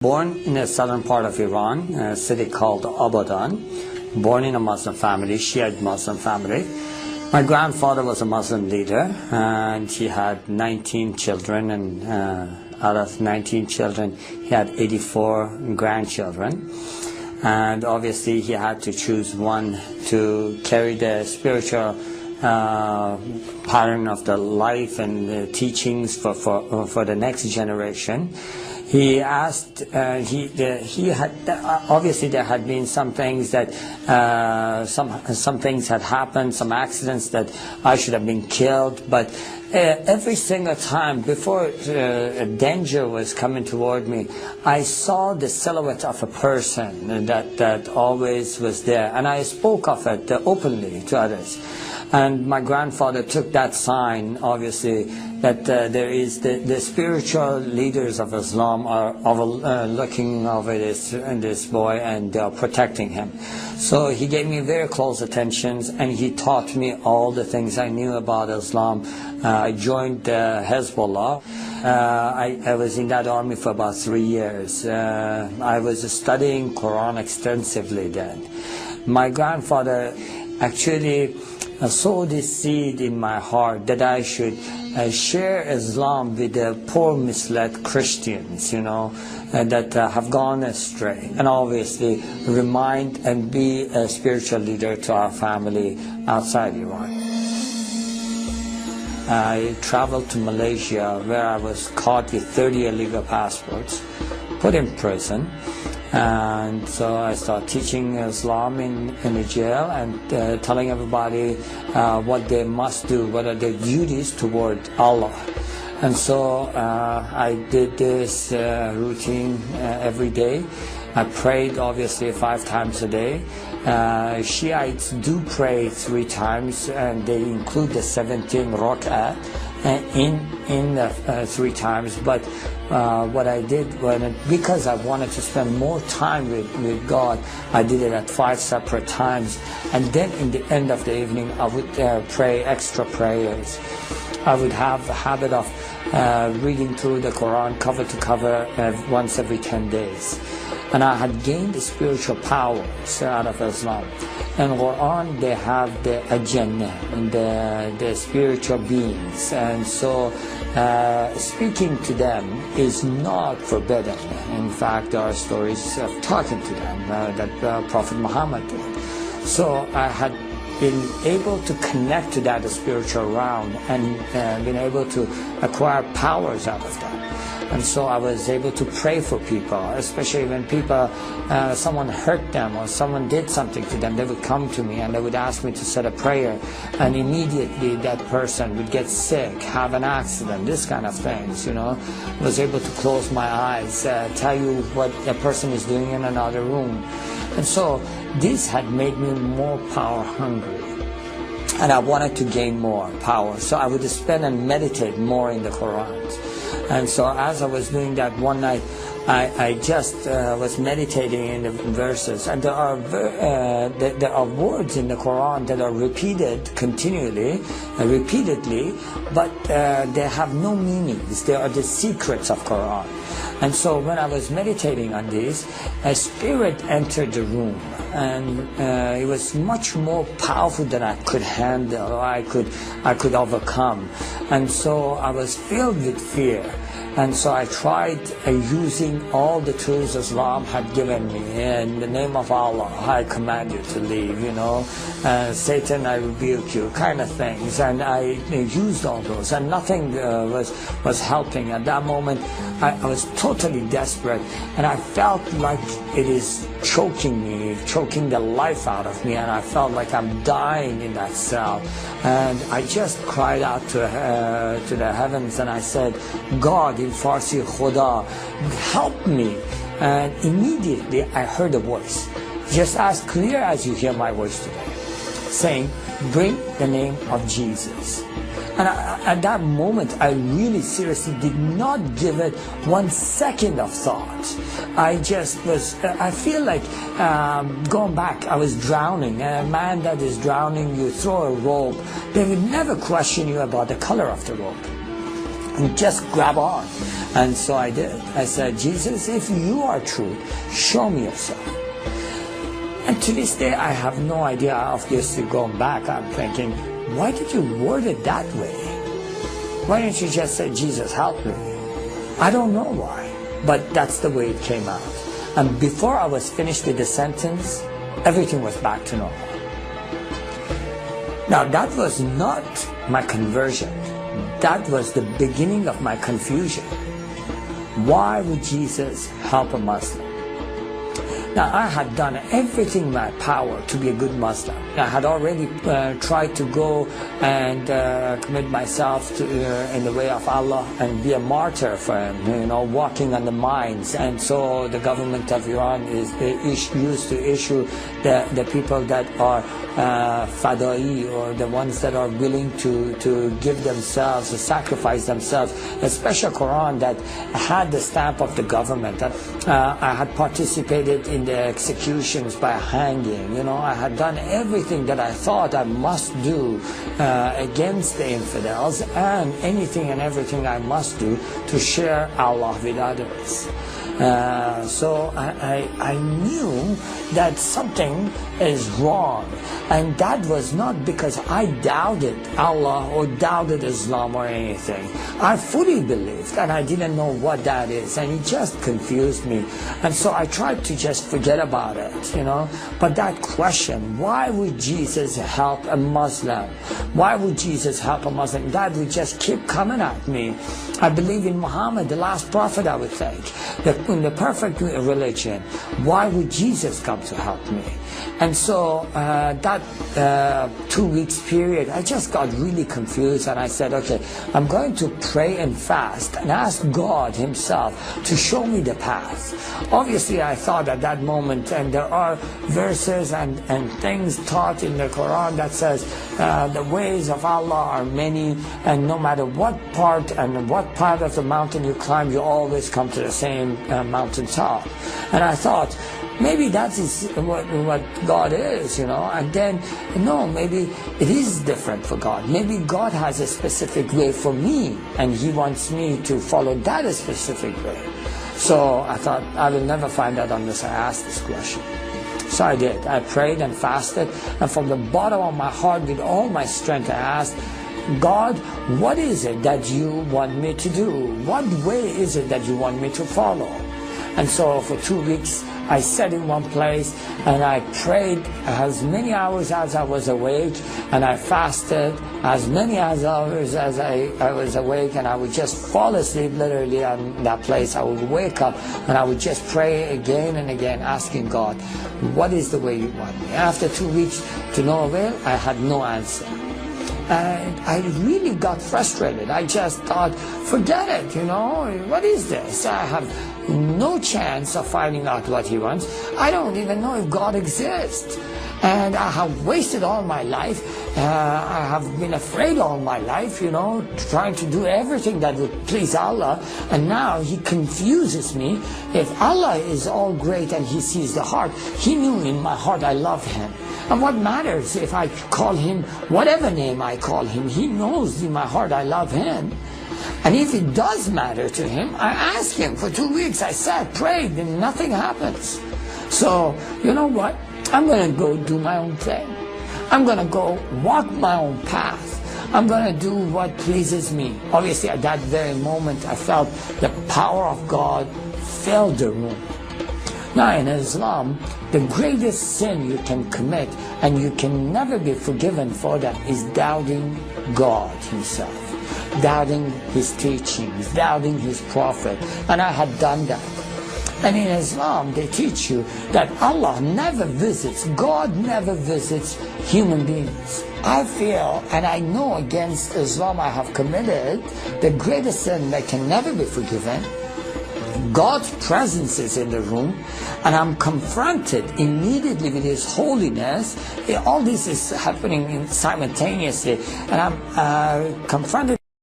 Born in the southern part of Iran, a city called Abadan. Born in a Muslim family, Shiite Muslim family. My grandfather was a Muslim leader, and he had 19 children, and out of 19 children, he had 84 grandchildren. And obviously, he had to choose one to carry the spiritual pattern of the life and the teachings for the next generation. He asked, he had, obviously there had been some things that, some things had happened, some accidents that I should have been killed, but every single time before danger was coming toward me, I saw the silhouette of a person that always was there, and I spoke of it openly to others. And my grandfather took that sign, obviously, that there is the spiritual leaders of Islam are looking over this boy, and they are protecting him. So he gave me very close attentions, and he taught me all the things I knew about Islam. I joined Hezbollah. I was in that army for about 3 years. I was studying Quran extensively then. My grandfather actually sowed this seed in my heart that I should share Islam with the poor, misled Christians, you know, that have gone astray, and obviously remind and be a spiritual leader to our family outside Iran. I traveled to Malaysia, where I was caught with 30 illegal passports, put in prison. And so I started teaching Islam in the jail, and telling everybody what they must do, what are their duties toward Allah. And so I did this routine every day. I prayed obviously 5 times a day. Shiites do pray 3 times, and they include the 17 rak'ah in the 3 times. But what I did, because I wanted to spend more time with God, I did it at 5 separate times. And then in the end of the evening, I would pray extra prayers. I would have the habit of reading through the Quran cover to cover once every 10 days. And I had gained the spiritual powers out of Islam. In Quran, they have the Jannah and the spiritual beings. And so speaking to them is not forbidden. In fact, there are stories of talking to them that Prophet Muhammad did. So I had been able to connect to that spiritual realm, and been able to acquire powers out of that. And so I was able to pray for people, especially when people, someone hurt them or someone did something to them. They would come to me and they would ask me to say a prayer, and immediately that person would get sick, have an accident, this kind of things, you know. I was able to close my eyes, tell you what a person is doing in another room. And so this had made me more power hungry, and I wanted to gain more power. So I would spend and meditate more in the Quran. And so as I was doing that one night, I just was meditating in the verses, and there are words in the Quran that are repeated continually, repeatedly, but they have no meanings. They are the secrets of Quran. And so when I was meditating on this, a spirit entered the room, and it was much more powerful than I could handle, or I could overcome. And so I was filled with fear. And so I tried using all the tools Islam had given me. In the name of Allah, I command you to leave, you know. Satan, I rebuke you, kind of things. And I used all those, and nothing was helping. At that moment, I was totally desperate, and I felt like it is choking me, choking the life out of me, and I felt like I'm dying in that cell. And I just cried out to the heavens, and I said, God, in Farsi, Khuda, help me. And immediately I heard a voice, just as clear as you hear my voice today, saying, bring the name of Jesus. And at that moment, I really seriously did not give it 1 second of thought. I just was, I feel like going back, I was drowning. And a man that is drowning, you throw a rope, they would never question you about the color of the rope. and just grab on. And so I did. I said, Jesus, if you are true, show me yourself. And to this day, I have no idea. Obviously, going back, I'm thinking, why did you word it that way? Why didn't you just say, Jesus, help me? I don't know why, but that's the way it came out. And before I was finished with the sentence, everything was back to normal. Now, that was not my conversion. That was the beginning of my confusion. Why would Jesus help a Muslim? Now, I had done everything in my power to be a good Muslim. I had already tried to go and commit myself to, in the way of Allah and be a martyr for Him, walking on the mines. And so the government of Iran used to issue the people that are fadai, or the ones that are willing to give themselves, to sacrifice themselves, a special Quran that had the stamp of the government. I had participated in the executions by hanging. I had done everything that I thought I must do against the infidels, and anything and everything I must do to share Allah with others. So I knew that something is wrong, and that was not because I doubted Allah or doubted Islam or anything. I fully believed, and I didn't know what that is, and it just confused me. And so I tried to just forget about it, But that question, why would Jesus help a Muslim? Why would Jesus help a Muslim? That would just keep coming at me. I believe in Muhammad, the last prophet, I would think. In the perfect religion, why would Jesus come to help me? And so that 2 weeks period, I just got really confused, and I said, okay, I'm going to pray and fast and ask God Himself to show me the path. Obviously, I thought at that moment, and there are verses and things taught in the Quran that says the ways of Allah are many, and no matter what part and what part of the mountain you climb, you always come to the same mountain top. And I thought, maybe that is what God is, and then, no, maybe it is different for God. Maybe God has a specific way for me, and He wants me to follow that specific way. So I thought, I will never find out unless I ask this question. So I did. I prayed and fasted, and from the bottom of my heart, with all my strength, I asked, God, what is it that you want me to do? What way is it that you want me to follow? And so for 2 weeks, I sat in one place and I prayed as many hours as I was awake, and I fasted as many hours as I was awake, and I would just fall asleep literally on that place. I would wake up and I would just pray again and again, asking God, what is the way you want me? After 2 weeks, to no avail, I had no answer. And I really got frustrated. I just thought, forget it, what is this? I have no chance of finding out what He wants. I don't even know if God exists. And I have wasted all my life. I have been afraid all my life, trying to do everything that would please Allah. And now He confuses me. If Allah is all great and He sees the heart, He knew in my heart I love Him. And what matters if I call Him whatever name I call Him? He knows in my heart I love Him. And if it does matter to Him, I ask Him. For 2 weeks I sat, prayed, and nothing happens. So, you know what? I'm going to go do my own thing. I'm going to go walk my own path. I'm going to do what pleases me. Obviously, at that very moment, I felt the power of God filled the room. Now, in Islam, the greatest sin you can commit, and you can never be forgiven for that, is doubting God Himself, doubting His teachings, doubting His prophet. And I had done that. And in Islam, they teach you that Allah never visits, God never visits human beings. I feel, and I know against Islam I have committed the greatest sin that can never be forgiven. God's presence is in the room, and I'm confronted immediately with His holiness. All this is happening simultaneously, and I'm confronted